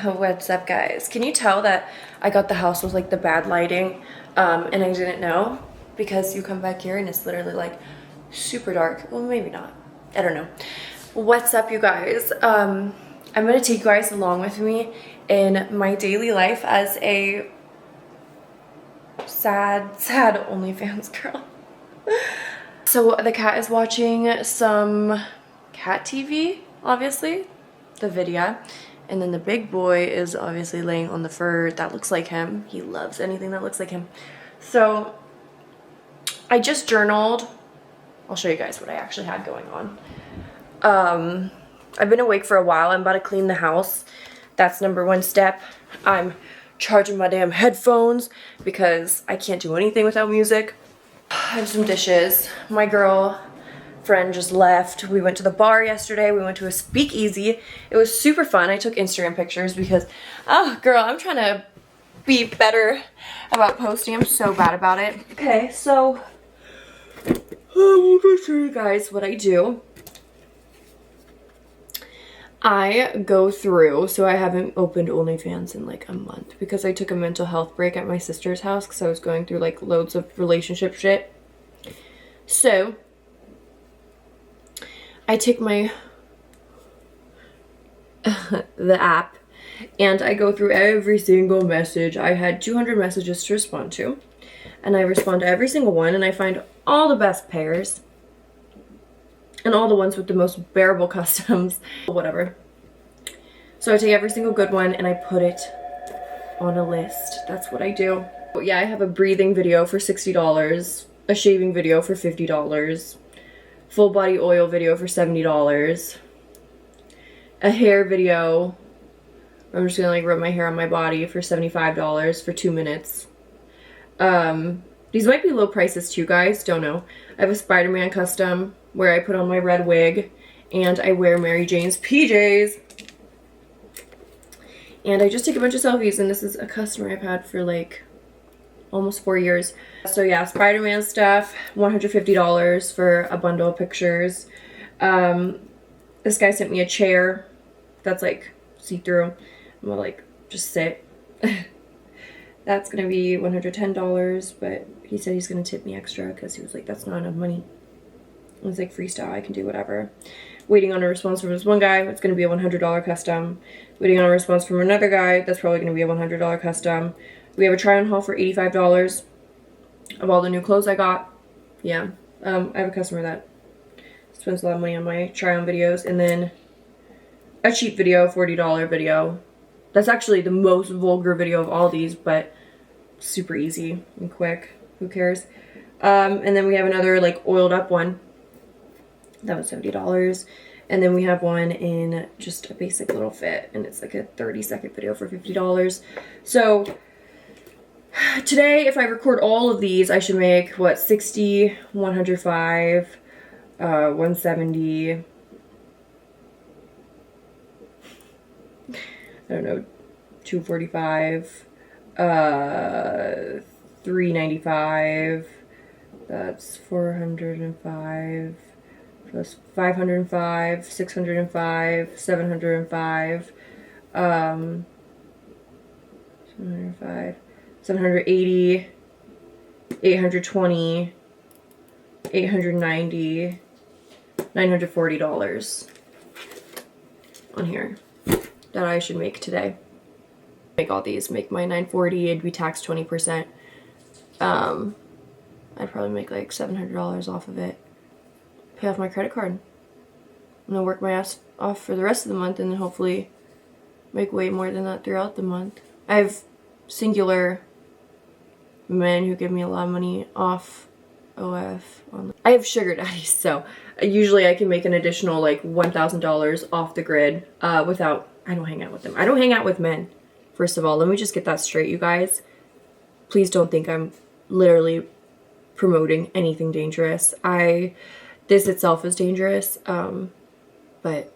What's up, guys? Can you tell that I got the house with like the bad lighting and I didn't know? Because you come back here and it's literally like super dark. Well, maybe not. I don't know. What's up, you guys? I'm gonna take you guys along with me in my daily life as a sad OnlyFans girl. So the cat is watching some cat TV, obviously, the video. And then the big boy is obviously laying on the fur that looks like him. He loves anything that looks like him. So I just journaled. I'll show you guys what I actually had going on. I've been awake for a while. I'm about to clean the house. That's number one step. I'm charging my damn headphones because I can't do anything without music. I have some dishes. My girlfriend just left. We went to the bar yesterday. We went to a speakeasy. It was super fun. I took Instagram pictures because, oh girl, I'm trying to be better about posting. I'm so bad about it. Okay, so I'm gonna show you guys what I do. I go through, so I haven't opened OnlyFans in like a month because I took a mental health break at my sister's house because I was going through like loads of relationship shit. So I take my the app and I go through every single message. I had 200 messages to respond to, and I respond to every single one, and I find all the best pairs and all the ones with the most bearable customs, whatever. So I take every single good one and I put it on a list. That's what I do. But yeah, I have a breathing video for $60, a shaving video for $50, full body oil video for $70, a hair video, I'm just gonna like rub my hair on my body, for $75 for 2 minutes. These might be low prices too, guys, don't know. I have a Spider-Man custom where I put on my red wig and I wear Mary Jane's PJs. And I just take a bunch of selfies, and this is a customer I've had for like almost 4 years. So yeah, Spider-Man stuff, $150 for a bundle of pictures. This guy sent me a chair that's like see-through. I'm gonna like just sit. That's gonna be $110, but he said he's gonna tip me extra because he was like, that's not enough money. It was like freestyle, I can do whatever. Waiting on a response from this one guy, it's gonna be a $100 custom. Waiting on a response from another guy, that's probably gonna be a $100 custom. We have a try on haul for $85 of all the new clothes I got. Yeah, I have a customer that spends a lot of money on my try on videos. And then a cheap video, $40 video. That's actually the most vulgar video of all these, but super easy and quick. Who cares? And then we have another like oiled up one. That was $70. And then we have one in just a basic little fit, and it's like a 30-second video for $50. So today, if I record all of these, I should make what, 60, 105, 170, I don't know, 245, 395, that's 405, plus 505, 605, 705, 705, 780, 820, 890, $940 on here that I should make today. Make all these, make my $940, it'd be taxed 20%. I'd probably make like $700 off of it. Pay off my credit card. I'm gonna work my ass off for the rest of the month and then hopefully make way more than that throughout the month. I have singular men who give me a lot of money off OF. I have sugar daddies, so usually I can make an additional like $1,000 off the grid without, I don't hang out with them. I don't hang out with men. First of all, let me just get that straight, you guys. Please don't think I'm literally promoting anything dangerous. This itself is dangerous, but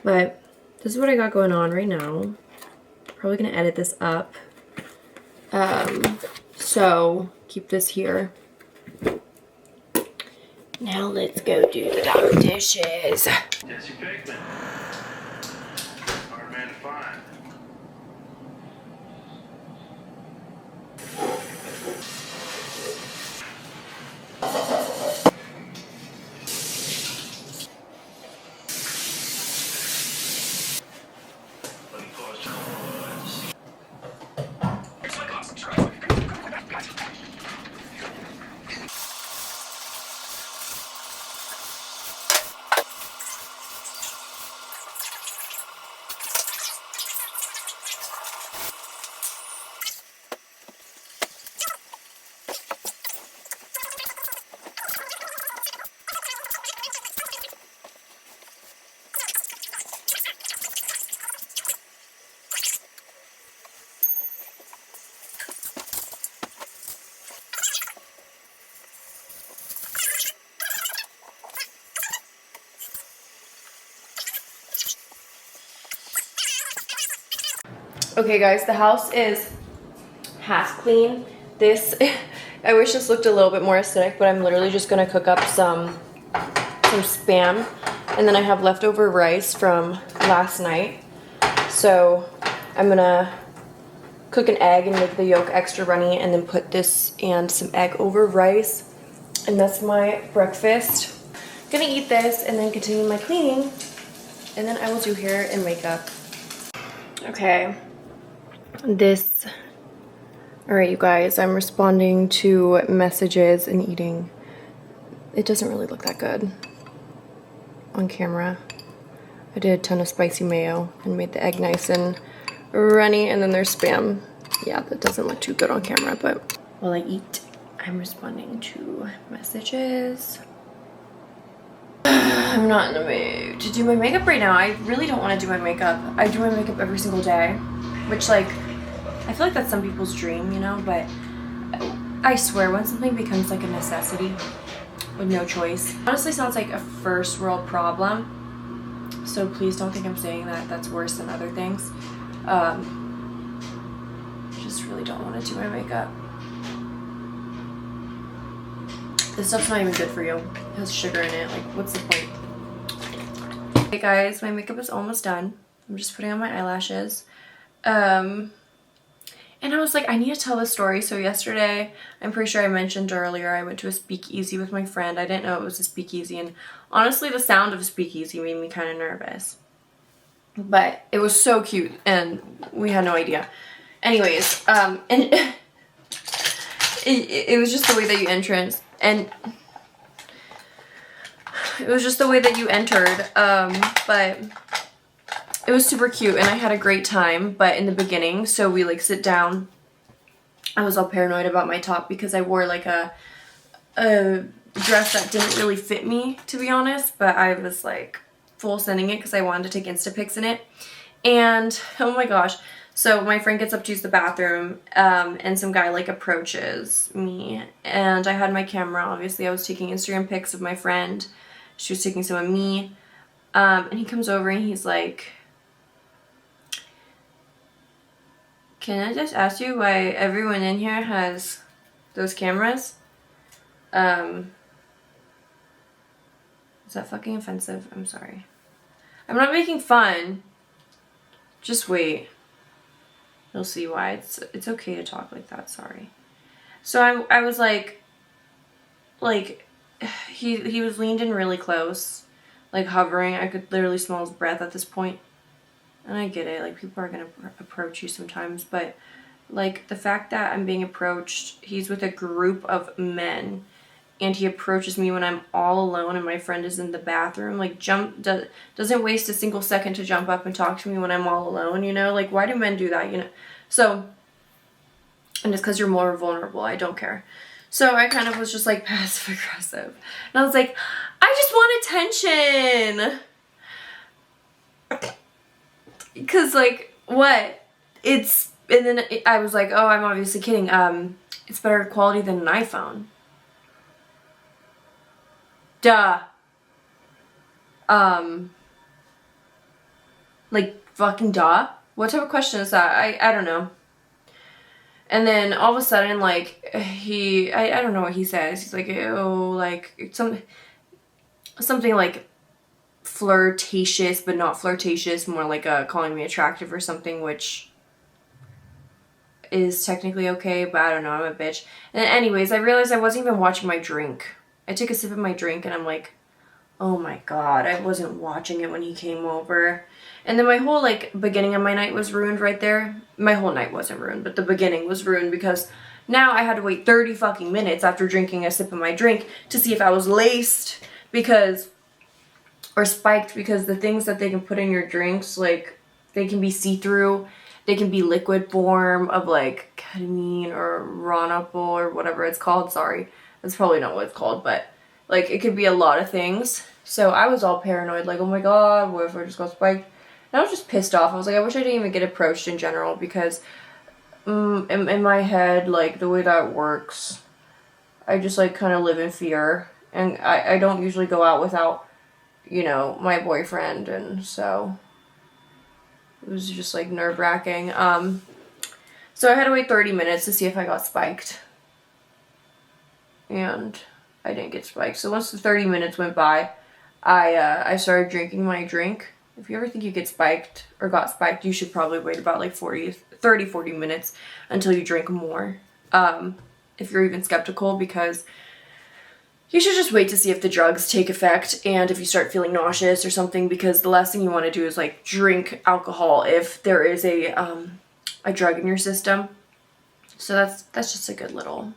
this is what I got going on right now. Probably gonna edit this up. So keep this here. Now let's go do the dog dishes. Jesse Pinkman. Hard man to find. Okay guys, the house is half clean. This, I wish this looked a little bit more aesthetic, but I'm literally just gonna cook up some Spam, and then I have leftover rice from last night. So I'm gonna cook an egg and make the yolk extra runny, and then put this and some egg over rice. And that's my breakfast. Gonna eat this and then continue my cleaning, and then I will do hair and makeup. Okay, alright you guys, I'm responding to messages and eating. It doesn't really look that good on camera. I did a ton of spicy mayo and made the egg nice and runny, and then there's Spam. Yeah, that doesn't look too good on camera, but while I eat, I'm responding to messages. I'm not in the mood to do my makeup right now. I really don't want to do my makeup. I do my makeup every single day, which, like, I feel like that's some people's dream, you know, but I swear when something becomes like a necessity with no choice, honestly sounds like a first world problem. So please don't think I'm saying that that's worse than other things. Just really don't want to do my makeup. This stuff's not even good for you. It has sugar in it. Like, what's the point? Hey guys, my makeup is almost done. I'm just putting on my eyelashes. And I was like, I need to tell this story. So yesterday, I'm pretty sure I mentioned earlier, I went to a speakeasy with my friend. I didn't know it was a speakeasy. And honestly, the sound of a speakeasy made me kind of nervous. But it was so cute, and we had no idea. Anyways, and it was just the way that you entered. And it was just the way that you entered. But it was super cute, and I had a great time. But in the beginning, so we like sit down. I was all paranoid about my top because I wore like a dress that didn't really fit me, to be honest. But I was like full sending it because I wanted to take Insta pics in it. And oh my gosh. So my friend gets up to use the bathroom, and some guy like approaches me, and I had my camera. Obviously, I was taking Instagram pics of my friend. She was taking some of me, and he comes over and he's like, "Can I just ask you why everyone in here has those cameras?" Is that fucking offensive? I'm sorry. I'm not making fun. Just wait. You'll see why. It's okay to talk like that, sorry. So I was like he was leaned in really close, like hovering. I could literally smell his breath at this point. And I get it, like people are gonna approach you sometimes, but like the fact that I'm being approached, he's with a group of men, and he approaches me when I'm all alone and my friend is in the bathroom, like doesn't waste a single second to jump up and talk to me when I'm all alone, you know? Like, why do men do that, you know? So, and it's because you're more vulnerable, I don't care. So I kind of was just like passive aggressive. And I was like, I just want attention. Because like, what? And then I was like, oh, I'm obviously kidding. It's better quality than an iPhone. Duh. Like, fucking duh? What type of question is that? I don't know. And then all of a sudden, like, I don't know what he says. He's like, oh, like, something like flirtatious, but not flirtatious, more like calling me attractive or something, which is technically okay, but I don't know, I'm a bitch. And anyways, I realized I wasn't even watching my drink. I took a sip of my drink and I'm like, oh my god, I wasn't watching it when he came over. And then my whole like beginning of my night was ruined right there. My whole night wasn't ruined, but the beginning was ruined because now I had to wait 30 fucking minutes after drinking a sip of my drink to see if I was laced or spiked, because the things that they can put in your drinks, like, they can be see-through. They can be liquid form of like ketamine or Ronopol or whatever it's called. Sorry, that's probably not what it's called, but like it could be a lot of things. So I was all paranoid, like, oh my god, what if I just got spiked? And I was just pissed off. I was like, I wish I didn't even get approached in general, because in my head, like, the way that works, I just like kind of live in fear, and I don't usually go out without, you know, my boyfriend, and so It was just like nerve-wracking. So I had to wait 30 minutes to see if I got spiked. And I didn't get spiked. So once the 30 minutes went by, I started drinking my drink. If you ever think you get spiked or got spiked, you should probably wait about like 40 minutes until you drink more. If you're even skeptical, because you should just wait to see if the drugs take effect and if you start feeling nauseous or something, because the last thing you want to do is like drink alcohol if there is a drug in your system. So that's just a good little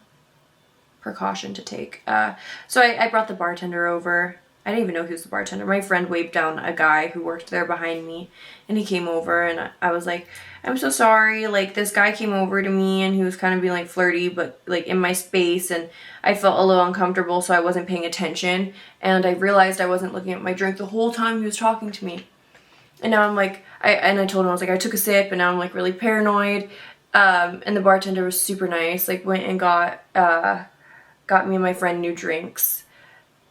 precaution to take. So I brought the bartender over. I didn't even know he was the bartender. My friend waved down a guy who worked there behind me, and he came over, and I was like, I'm so sorry, like, this guy came over to me, and he was kind of being, like, flirty, but, like, in my space, and I felt a little uncomfortable, so I wasn't paying attention, and I realized I wasn't looking at my drink the whole time he was talking to me. And now I'm like, I told him, I was like, I took a sip, and now I'm, like, really paranoid, and the bartender was super nice, like, went and got me and my friend new drinks,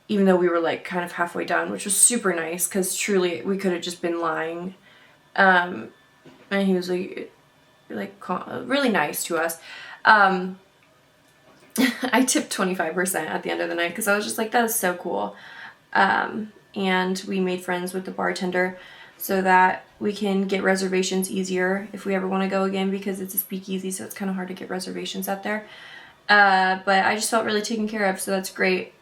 even though we were like kind of halfway done, which was super nice, because truly we could have just been lying. And he was like really nice to us. I tipped 25% at the end of the night, because I was just like, that is so cool. And we made friends with the bartender so that we can get reservations easier if we ever want to go again, because it's a speakeasy, so it's kind of hard to get reservations out there. But I just felt really taken care of, so that's great.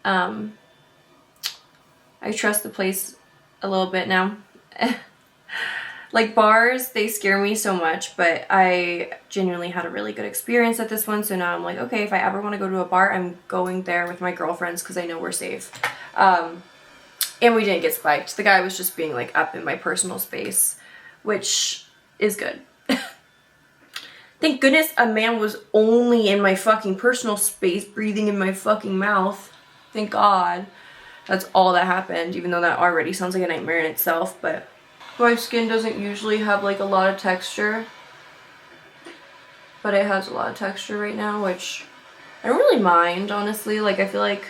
I trust the place a little bit now. Like, bars, they scare me so much, but I genuinely had a really good experience at this one, so now I'm like, okay, if I ever want to go to a bar, I'm going there with my girlfriends, because I know we're safe. And we didn't get spiked. The guy was just being, like, up in my personal space, which is good. Thank goodness a man was only in my fucking personal space, breathing in my fucking mouth. Thank God. That's all that happened, even though that already sounds like a nightmare in itself. But my skin doesn't usually have like a lot of texture, but it has a lot of texture right now, which I don't really mind, honestly. Like, I feel like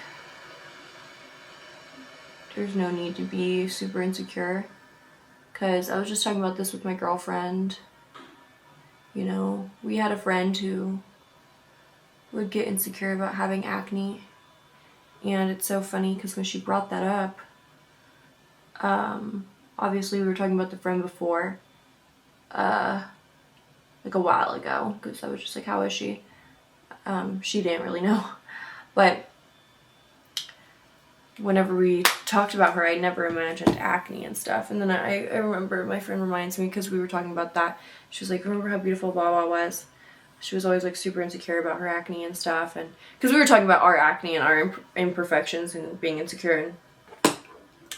there's no need to be super insecure, because I was just talking about this with my girlfriend. You know, we had a friend who would get insecure about having acne. And it's so funny, because when she brought that up, obviously we were talking about the friend before, like a while ago, because I was just like, how is she? She didn't really know. But whenever we talked about her, I never imagined acne and stuff. And then I remember my friend reminds me, because we were talking about that. She was like, remember how beautiful Wawa was? She was always like super insecure about her acne and stuff, and because we were talking about our acne and our imperfections and being insecure, and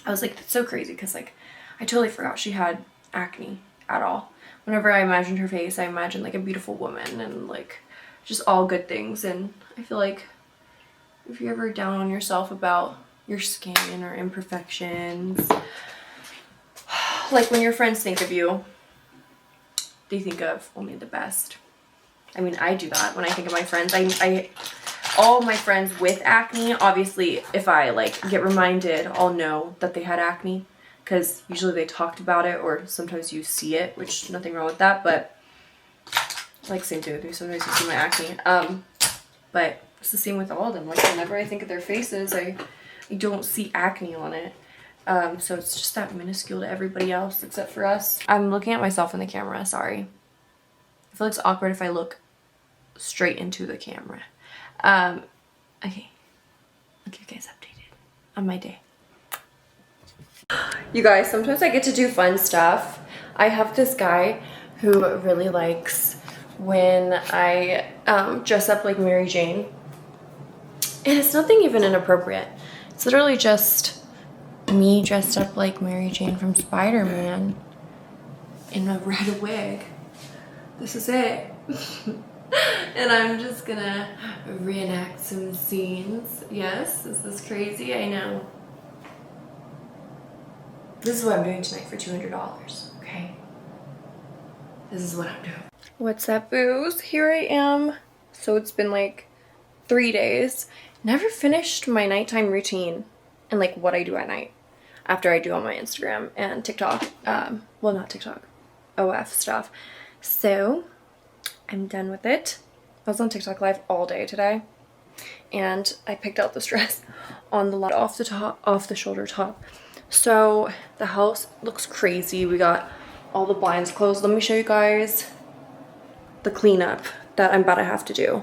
I was like, that's so crazy, because like I totally forgot she had acne at all. Whenever I imagined her face, I imagined like a beautiful woman and like just all good things. And I feel like if you're ever down on yourself about your skin or imperfections, like when your friends think of you, they think of only the best. I mean, I do that when I think of my friends. All my friends with acne, obviously, if I like get reminded, I'll know that they had acne, because usually they talked about it, or sometimes you see it, which nothing wrong with that. But like, same thing with me. Sometimes you see my acne. But it's the same with all of them. Like, whenever I think of their faces, I don't see acne on it. So it's just that minuscule to everybody else except for us. I'm looking at myself in the camera. Sorry. I feel like it's awkward if I look straight into the camera. Okay. I'll keep you guys updated on my day. You guys, sometimes I get to do fun stuff. I have this guy who really likes when I dress up like Mary Jane. And it's nothing even inappropriate. It's literally just me dressed up like Mary Jane from Spider-Man in a red wig. This is it. And I'm just gonna reenact some scenes. Yes, is this crazy? I know. This is what I'm doing tonight for $200, okay? This is what I'm doing. What's up, boos? Here I am. So it's been like 3 days. Never finished my nighttime routine and like what I do at night after I do on my Instagram and TikTok. Well, not TikTok. OF stuff. So I'm done with it. I was on TikTok live all day today, and I picked out this dress on the line off the shoulder top. So the house looks crazy. We got all the blinds closed. Let me show you guys the cleanup that I'm about to have to do.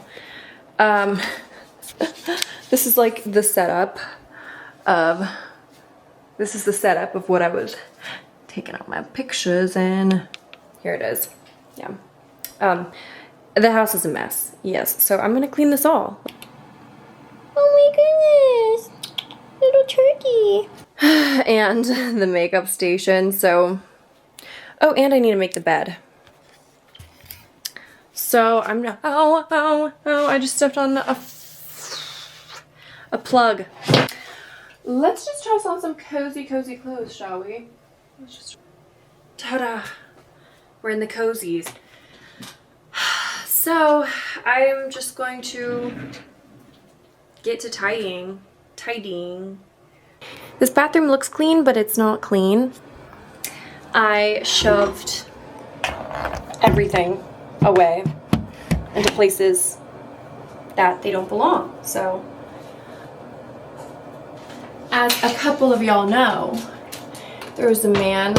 This is like the setup of what I was taking out my pictures in. Here it is. Yeah. The house is a mess. Yes. So I'm gonna clean this all. Oh my goodness. Little turkey. And the makeup station. So, oh, and I need to make the bed. So I'm not, oh, I just stepped on a plug. Let's just toss on some cozy clothes, shall we? Let's just, ta-da. We're in the cozies. So I'm just going to get to tidying. This bathroom looks clean, but it's not clean. I shoved everything away into places that they don't belong. So, as a couple of y'all know, there was a man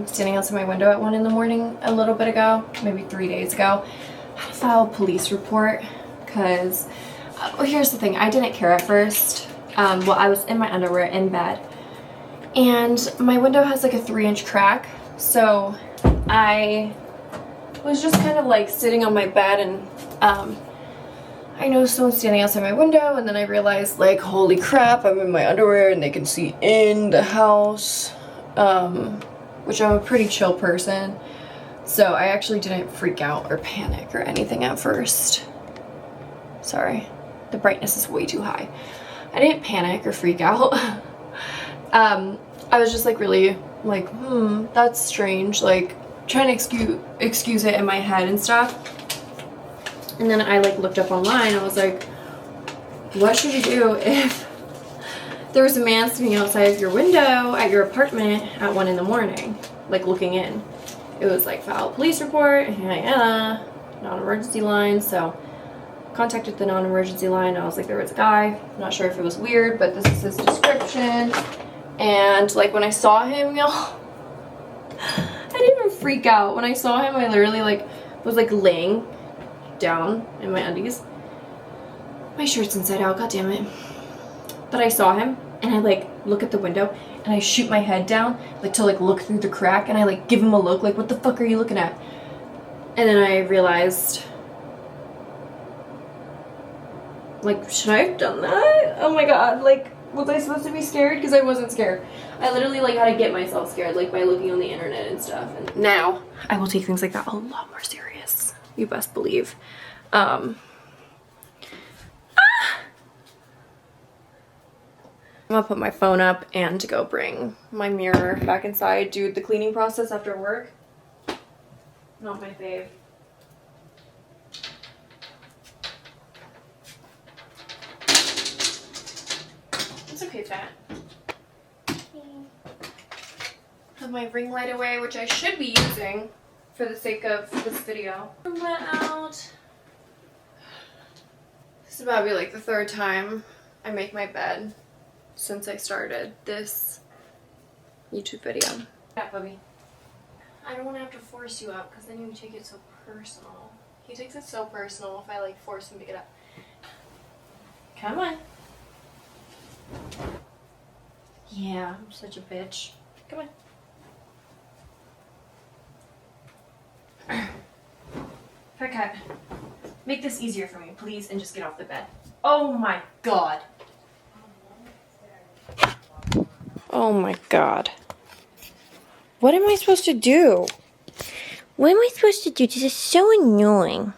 standing outside my window at 1 in the morning a little bit ago, maybe 3 days ago. I had to file a police report because, well, here's the thing, I didn't care at first. Well, I was in my underwear in bed, and my window has like a 3-inch crack, so I was just kind of like sitting on my bed, and I noticed someone standing outside my window, and then I realized, like, holy crap, I'm in my underwear and they can see in the house, which I'm a pretty chill person, so I actually didn't freak out or panic or anything at first. Sorry, the brightness is way too high. I didn't panic or freak out. I was just like really like, that's strange, like trying to excuse it in my head and stuff. And then I like looked up online. I was like, what should you do if there was a man sitting outside your window at your apartment at 1 in the morning, like looking in? It was like, file a police report, non-emergency line. So contacted the non-emergency line. I was like, there was a guy, I'm not sure if it was weird, but this is his description. And like when I saw him, y'all, I didn't even freak out. When I saw him, I literally like was like laying down in my undies. My shirt's inside out, god damn it. But I saw him, and I like look at the window, and I shoot my head down like to like look through the crack, and I like give him a look like, what the fuck are you looking at? And then I realized, like, should I have done that? Oh my god, like, was I supposed to be scared? Because I wasn't scared. I literally like had to get myself scared, like by looking on the internet and stuff. And now I will take things like that a lot more serious. You best believe. I'm gonna put my phone up and go bring my mirror back inside. Do the cleaning process after work. Not my fave. It's okay, Fat. Have my ring light away, which I should be using for the sake of this video. Went out. This is about to be like the 3rd time I make my bed since I started this YouTube video. Yeah, Bubby. I don't want to have to force you up because then you take it so personal. He takes it so personal if I like force him to get up. Come on. Yeah, I'm such a bitch. Come on. Cat, make this easier for me, please, and just get off the bed. Oh my god. Oh my god. What am I supposed to do? What am I supposed to do? This is so annoying.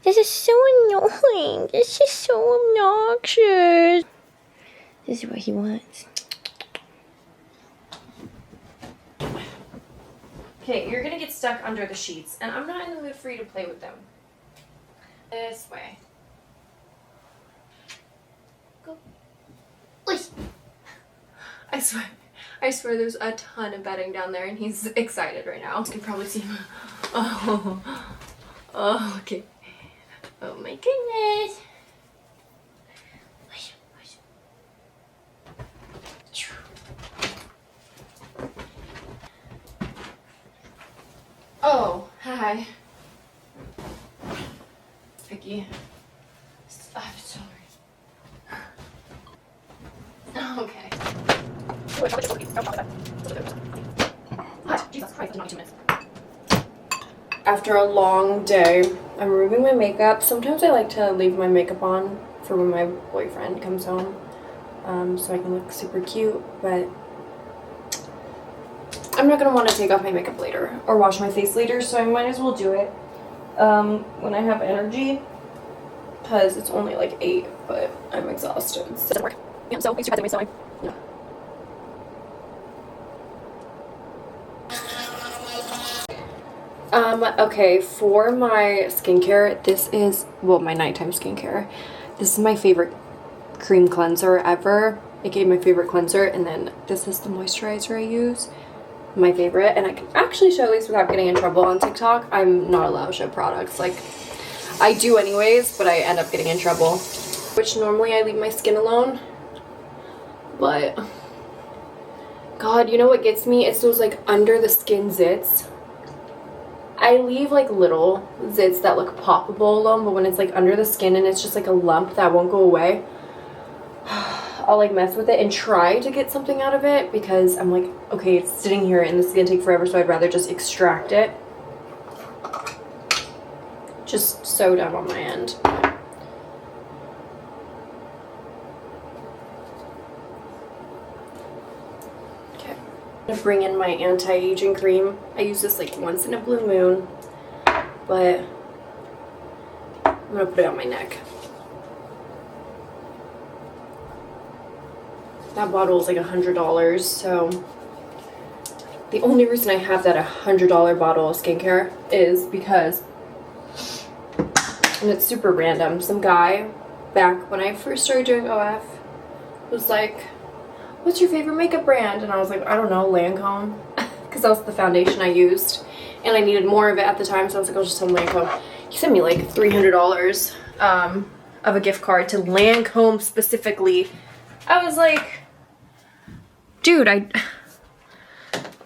This is so annoying. This is so obnoxious. This is what he wants. Okay, you're gonna get stuck under the sheets, and I'm not in the mood for you to play with them. This way. Go. I swear, I swear there's a ton of bedding down there and he's excited right now. You can probably see him. Oh, oh, okay. Oh my goodness. Oh, hi. Vicky. I'm sorry. Okay. After a long day, I'm removing my makeup. Sometimes I like to leave my makeup on for when my boyfriend comes home, so I can look super cute, but I'm not gonna want to take off my makeup later or wash my face later, so I might as well do it when I have energy, because it's only like 8, but I'm exhausted. So it doesn't work. Yeah, so thanks for having me sewing. Yeah. Okay, for my skincare, this is, well, my nighttime skincare. This is my favorite cream cleanser ever. aka my favorite cleanser, and then this is the moisturizer I use. My favorite, and I can actually show these without getting in trouble on TikTok. I'm not allowed to show products. Like, I do anyways, but I end up getting in trouble. Which normally I leave my skin alone. But, God, you know what gets me? It's those, like, under the skin zits. I leave, like, little zits that look poppable alone, but when it's, like, under the skin and it's just, like, a lump that won't go away, I'll, like, mess with it and try to get something out of it, because I'm like, okay, it's sitting here and this is gonna take forever, so I'd rather just extract it. Just so dumb on my end. Okay. I'm gonna bring in my anti-aging cream. I use this like once in a blue moon, but I'm gonna put it on my neck. That bottle is like $100, so the only reason I have that $100 bottle of skincare is because, and it's super random, some guy back when I first started doing OF was like, what's your favorite makeup brand? And I was like, I don't know, Lancome, because that was the foundation I used, and I needed more of it at the time, so I was like, I'll just tell him Lancome. He sent me like $300 of a gift card to Lancome specifically. I was like, dude,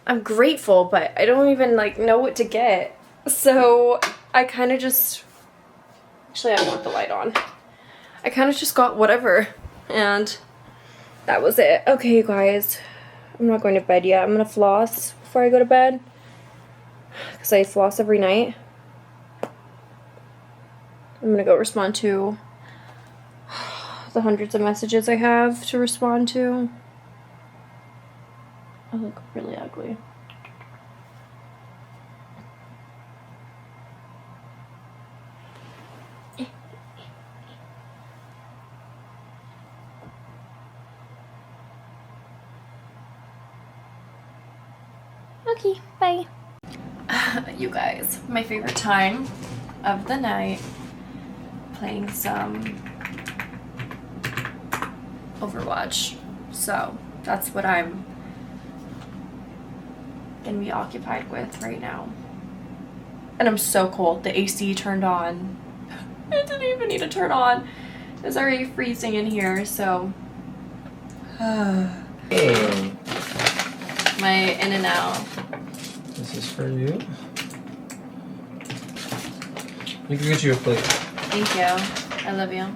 I'm grateful, but I don't even like know what to get. So I kind of just, actually I want the light on. I kind of just got whatever, and that was it. Okay, you guys, I'm not going to bed yet. I'm gonna floss before I go to bed, because I floss every night. I'm gonna go respond to the hundreds of messages I have to respond to. I look really ugly. Okay, bye. You guys, my favorite time of the night, playing some Overwatch. So that's what I'm gonna be occupied with right now. And I'm so cold. The AC turned on. It didn't even need to turn on. It's already freezing in here, so Hey. my in and out. This is for you. You can get you a plate. Thank you. I love you.